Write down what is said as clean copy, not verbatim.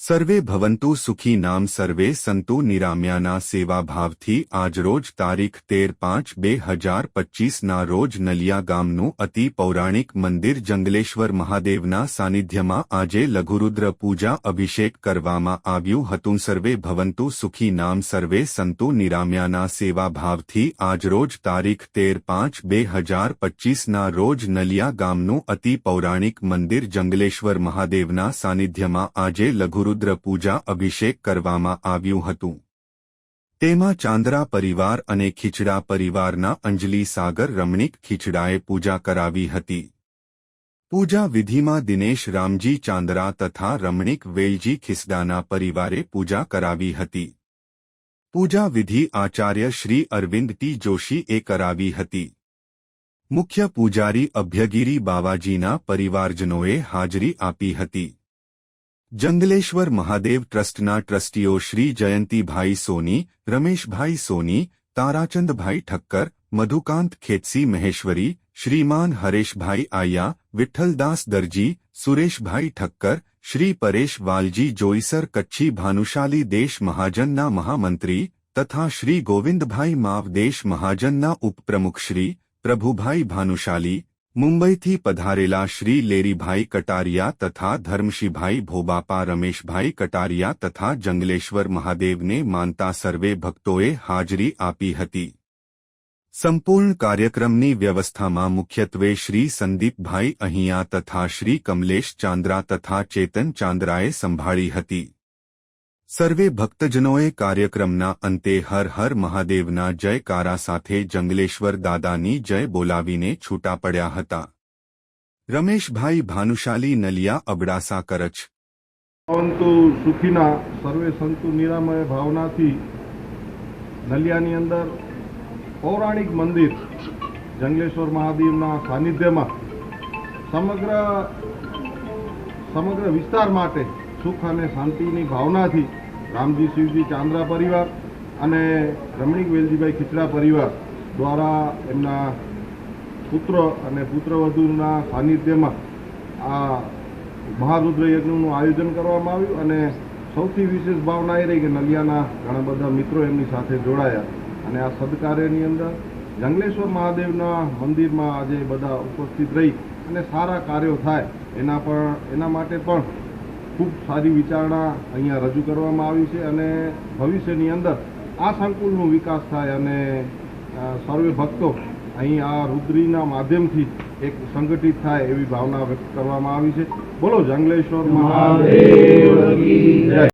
સર્વે ભવંતુ સુખી નામ સર્વે સંતુ નિરામ્યાના સેવાભાવથી આજરોજ તારીખ 13/5/2025ના રોજ નલિયા ગામનું અતિ પૌરાણિક મંદિર જંગલેશ્વર મહાદેવના સાનિધ્યમાં આજે લઘુરુદ્ર પૂજા અભિષેક કરવામાં આવ્યું હતું। સર્વે ભવંતુ સુખી નામ સર્વે સંતુ નિરામ્યાના સેવાભાવથી આજરોજ તારીખ 13/5/2025ના રોજ નલિયા ગામનું અતિ પૌરાણિક મંદિર જંગલેશ્વર મહાદેવના સાનિધ્યમાં આજે લઘુરુદ્ર પૂજા અભિષેક કરવામાં આવ્યું હતું। તેમાં ચાંદરા પરિવાર અને ખીચડા પરિવારના અંજલિ સાગર રમણીક ખીચડાએ પૂજા કરાવી હતી। પૂજા વિધિમાં દિનેશ રામજી ચાંદરા તથા રમણીક વેલજી ખીસડાના પરિવારે પૂજા કરાવી હતી। પૂજા વિધિ આચાર્ય શ્રી અરવિંદ ટી જોશીએ કરાવી હતી। મુખ્ય પૂજારી અભ્યગીરી બાવાજીના પરિવારજનોએ હાજરી આપી હતી। જંગલેશ્વર મહાદેવ ટ્રસ્ટના ટ્રસ્ટીઓ શ્રી જયંતીભાઈ સોની, રમેશભાઈ સોની, તારાચંદભાઈ ઠક્કર, મધુકાંત ખેતસી મહેશ્વરી, શ્રીમાન હરેશભાઈ આયા, વિઠ્ઠલદાસ દરજી, સુરેશભાઈ ઠક્કર, શ્રી પરેશ વાલજી જોઈસર કચ્છી ભાનુશાલી દેશ મહાજનના મહામંત્રી તથા શ્રી ગોવિંદભાઈ માવ દેશ મહાજનના ઉપપ્રમુખ શ્રી પ્રભુભાઈ ભાનુશાલી, મુંબઈથી પધારેલા શ્રી લેરીભાઈ કટારિયા તથા ધર્મશીભાઈ ભોબાપા, રમેશભાઈ કટારિયા તથા જંગલેશ્વર મહાદેવને માનતા સર્વે ભક્તોએ હાજરી આપી હતી। સંપૂર્ણ કાર્યક્રમની વ્યવસ્થામાં મુખ્યત્વે શ્રી સંદીપભાઈ અહીંયા તથા શ્રી કમલેશ ચાંદ્રા તથા ચેતન ચાંદ્રાએ સંભાળી હતી। સર્વે ભક્તજનોએ કાર્યક્રમના અંતે હર હર મહાદેવના જયકારા સાથે જંગલેશ્વર દાદાની જય બોલાવીને છૂટા પડ્યા હતા। રમેશભાઈ ભાનુશાલી, નલિયા, અબડાસા, કરછ। ભવંતુ સુખીના સર્વે સંતુ નિરામય ભાવનાથી નલિયાની અંદર પૌરાણિક મંદિર જંગલેશ્વર મહાદેવના સાનિધ્યમાં સમગ્ર વિસ્તાર માટે સુખ અને શાંતિની ભાવનાથી રામજી શિવજી ચાંદ્રા પરિવાર અને રમણીક વેલજીભાઈ ખીચડા પરિવાર દ્વારા એમના પુત્ર અને પુત્રવધૂના સાનિધ્યમાં આ મહારુદ્ર યજ્ઞનું આયોજન કરવામાં આવ્યું અને સૌથી વિશેષ ભાવના એ રહી કે નલિયાના ઘણા બધા મિત્રો એમની સાથે જોડાયા અને આ સદકાર્યની અંદર જંગલેશ્વર મહાદેવના મંદિરમાં આજે બધા ઉપસ્થિત રહી અને સારા કાર્યો થાય એના માટે પણ ખૂબ સારી વિચારણા અહીંયા રજૂ કરવામાં આવી છે અને ભવિષ્યની અંદર આ સંકુલનો વિકાસ થાય અને સર્વે ભક્તો અહીં આ રુદ્રીના માધ્યમથી એક સંગઠિત થાય એવી ભાવના વ્યક્ત કરવામાં આવી છે। બોલો જંગલેશ્વર મહાદેવ કી જય।